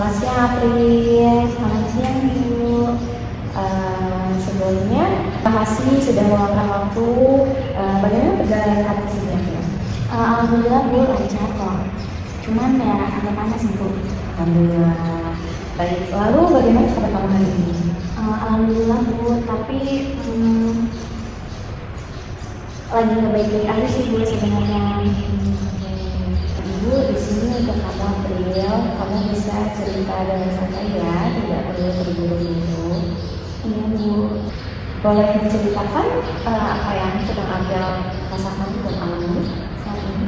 Selamat siang April. Selamat siang, Bu. Sebelumnya, terima kasih sudah meluangkan waktu. Bagaimana perjalanan kamu di sini April? Alhamdulillah, Bu, lancar kok. Cuman ya agak panas, Bu. Alhamdulillah. Baik, lalu bagaimana kabar kamu hari ini? Alhamdulillah, Bu, tapi lagi nggak baik-baik aja sih, Bu, sebenarnya. Ibu di sini untuk kamu April, kamu bisa cerita dengan santai ya, tidak perlu terburu-buru. Iya, Bu. Boleh diceritakan apa yang sedang April rasakan untuk malam ini saat ini?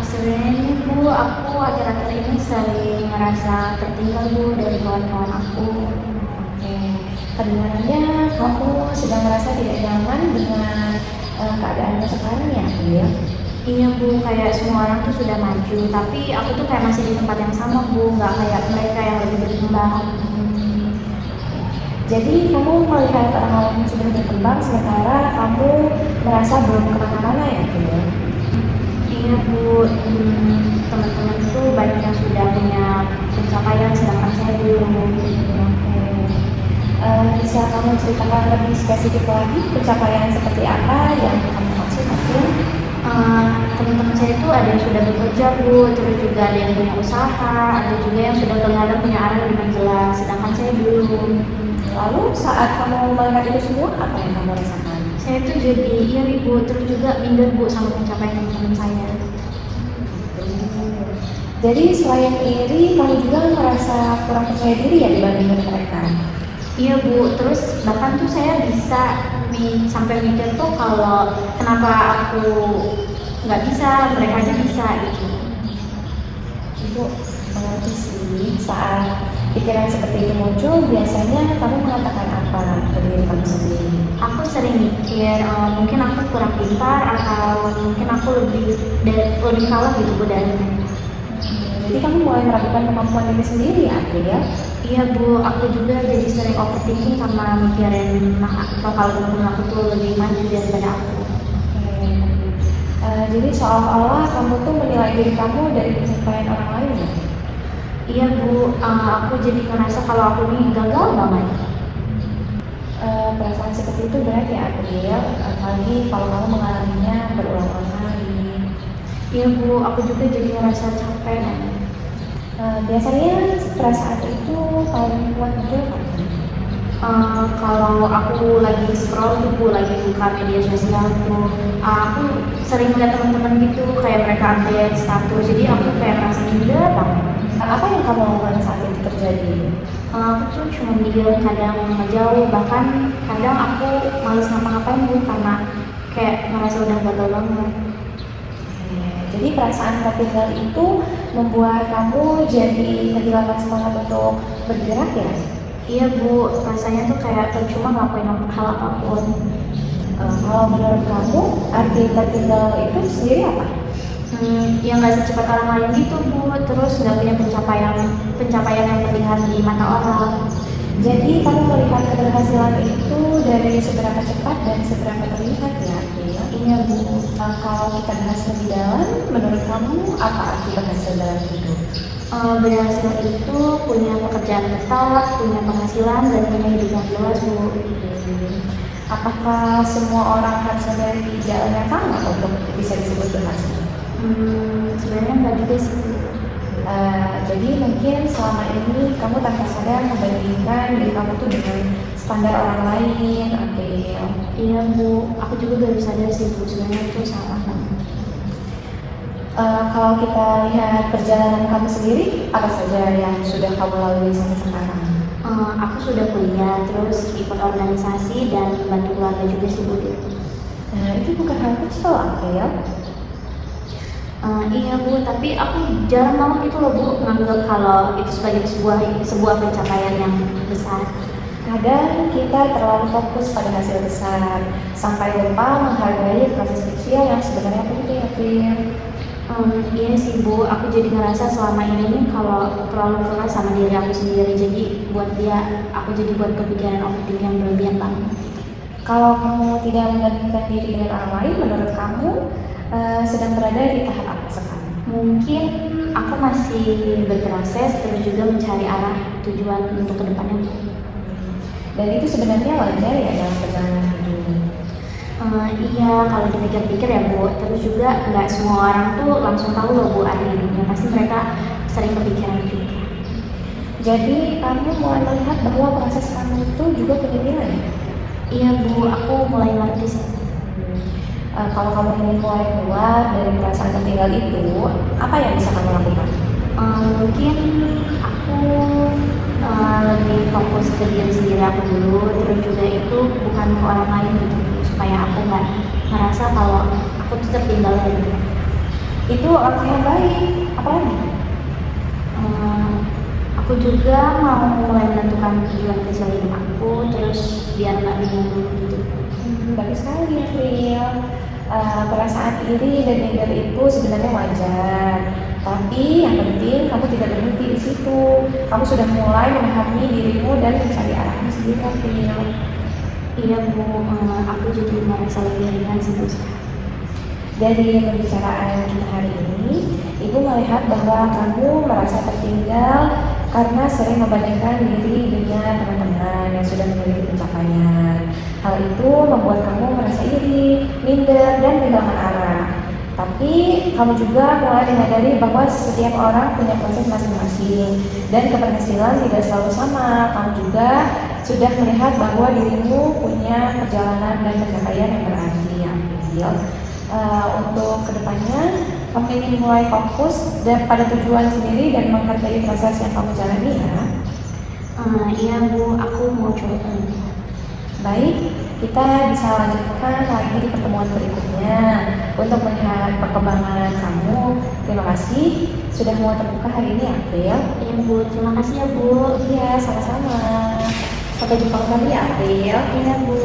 Sebenarnya ini, Bu, aku akhir-akhir ini sering merasa tertinggal, Bu, dari kawan-kawan aku. Oke, kedengarannya kamu sedang merasa tidak nyaman dengan keadaannya sekarang ya, April? Iya, Bu, kayak semua orang tuh sudah maju, tapi aku tuh kayak masih di tempat yang sama, Bu, nggak kayak mereka yang lebih berkembang. Jadi kamu melihat orang lain yang sudah berkembang, sementara kamu merasa belum kemana-mana ya, April? Iya, Bu, teman-teman tuh banyak yang sudah punya pencapaian, sedangkan saya belum. Bisa kamu ceritakan lebih spesifik lagi pencapaian seperti apa yang kamu maksud, April? Teman-teman saya itu ada yang sudah bekerja, Bu, terus juga ada yang punya usaha, ada juga yang sudah kelihatan punya arah dengan jelas, sedangkan saya belum. Lalu saat kamu melihat itu semua, apa yang kamu rasakan? Saya tuh jadi iri, Bu, terus juga minder, Bu, sama pencapaian teman-teman saya. Jadi selain iri, kamu juga merasa kurang percaya diri ya dibandingkan mereka? Iya, Bu, terus bahkan tuh saya bisa sampai mikir tuh kalau kenapa aku nggak bisa, mereka aja bisa gitu. Ibu mengerti sih, saat pikiran seperti itu muncul, biasanya kamu mengatakan apa ke diri kamu sendiri? Aku sering mikir mungkin aku kurang pintar atau mungkin aku lebih kalah gitu, Bu, dari mereka. Jadi kamu mulai meragukan kemampuan diri sendiri ya, April ya? Iya, Bu, aku juga jadi sering overthinking karena mikirin kalau temen aku tuh lebih maju daripada aku. Jadi seolah-olah kamu tuh menilai diri kamu dari pencapaian orang lain ya? Iya, Bu, aku jadi ngerasa kalau aku nih gagal banget. Perasaan seperti itu berat ya, April, apalagi kalau kamu mengalaminya berulang-ulang kali. Iya, Bu, aku juga jadi ngerasa capek. Biasanya perasaan itu paling kuat muncul kapan? Kalau aku lagi scroll tuh, Bu, lagi buka media sosial tuh, aku sering lihat teman-teman gitu kayak mereka update status, jadi aku kayak merasa minder banget. Apa yang kamu lakukan saat itu terjadi? Aku tuh cuma diam, kadang ngejauh, bahkan kadang aku males ngapa-ngapain, Bu, karena kayak merasa udah gagal banget. Jadi perasaan tertinggal itu membuat kamu jadi kehilangan semangat untuk bergerak ya? Iya, Bu, rasanya tuh kayak percuma ngelakuin hal apapun. Kalau menurut kamu, arti tertinggal itu sendiri apa? Yang nggak secepat orang lain gitu, Bu, terus nggak punya pencapaian yang terlihat di mata orang. Jadi kamu melihat keberhasilan itu dari seberapa cepat dan seberapa terlihat ya? Iya, Bu. Kalau kita bahas lebih dalam, menurut kamu apa arti berhasil dalam hidup? Berhasil itu punya pekerjaan tetap, punya penghasilan, dan punya hidup yang jelas, Bu. Apakah semua orang harus memiliki jalan yang sama untuk bisa disebut berhasil? Sebenarnya nggak juga sih, Bu. Jadi mungkin selama ini kamu tanpa sadar membandingkan diri kamu tuh dengan standar orang lain, April. Iya, Bu. Aku juga baru sadar sih, Bu, sebenarnya itu salah banget. Kalau kita lihat perjalanan kamu sendiri, apa saja yang sudah kamu lalui sampai sekarang? Aku sudah kuliah, terus ikut organisasi dan bantu keluarga juga sih, Bu. Itu bukan hal kecil, April. Iya, Bu, tapi aku jarang banget itu loh, Bu, nganggap kalau itu sebagai sebuah pencapaian yang besar. Kadang kita terlalu fokus pada hasil besar, sampai lupa menghargai proses kecil yang sebenarnya penting, April. Iya sih, Bu, aku jadi ngerasa selama ini nih kalau terlalu keras sama diri aku sendiri, jadi aku jadi buat kepikiran overthinking yang berlebihan banget. Kalau kamu tidak membandingkan diri dengan orang lain, menurut kamu sedang berada di tahap apa sekarang? Mungkin aku masih berproses terus juga mencari arah tujuan untuk kedepannya. Dan itu sebenarnya wajar ya dalam perjalanan hidup. Iya, kalau dipikir-pikir ya Bu, terus juga nggak semua orang tuh langsung tahu loh Bu arti hidupnya, pasti mereka sering kepikiran juga. Jadi kamu mulai melihat bahwa proses kamu itu juga punya nilai. Iya Bu, aku mulai ngerti sih. Kalau kamu ingin mulai keluar dari perasaan tertinggal itu, apa yang bisa kamu lakukan? Mungkin aku lebih fokus ke diri sendiri aku dulu, terus juga itu bukan ke orang lain gitu, supaya aku nggak ngerasa kalau aku tuh tertinggal dari mereka. Itu langkah yang baik. Apalagi? Aku juga mau mulai menentukan tujuan kecil hidup aku, terus biar nggak bingung dulu gitu. Bagus sekali, April. Perasaan iri dan minder itu sebenarnya wajar. Tapi yang penting kamu tidak berhenti di situ. Kamu sudah mulai memahami dirimu dan mencari arahmu sendiri, April. Iya Bu, aku jadi merasa lebih ringan sih Bu sekarang. Dari pembicaraan kita hari ini, Ibu melihat bahwa kamu merasa tertinggal karena sering membandingkan diri dengan teman-teman yang sudah memiliki pencapaian. Hal itu membuat kamu merasa iri, minder, dan kehilangan arah. Tapi kamu juga mulai menyadari bahwa setiap orang punya proses masing-masing dan keberhasilan tidak selalu sama. Kamu juga sudah melihat bahwa dirimu punya perjalanan dan pencapaian yang berarti, April. Untuk kedepannya, kamu ingin mulai fokus pada tujuan sendiri dan menghargai proses yang kamu jalani ya. Iya Bu, aku mau coba. Baik, kita bisa lanjutkan lagi di pertemuan berikutnya untuk melihat perkembangan kamu. Terima kasih sudah mau terbuka hari ini, April. Iya Bu, terima kasih ya Bu. Iya, sama-sama. Sampai jumpa kembali ya, April. Iya Bu.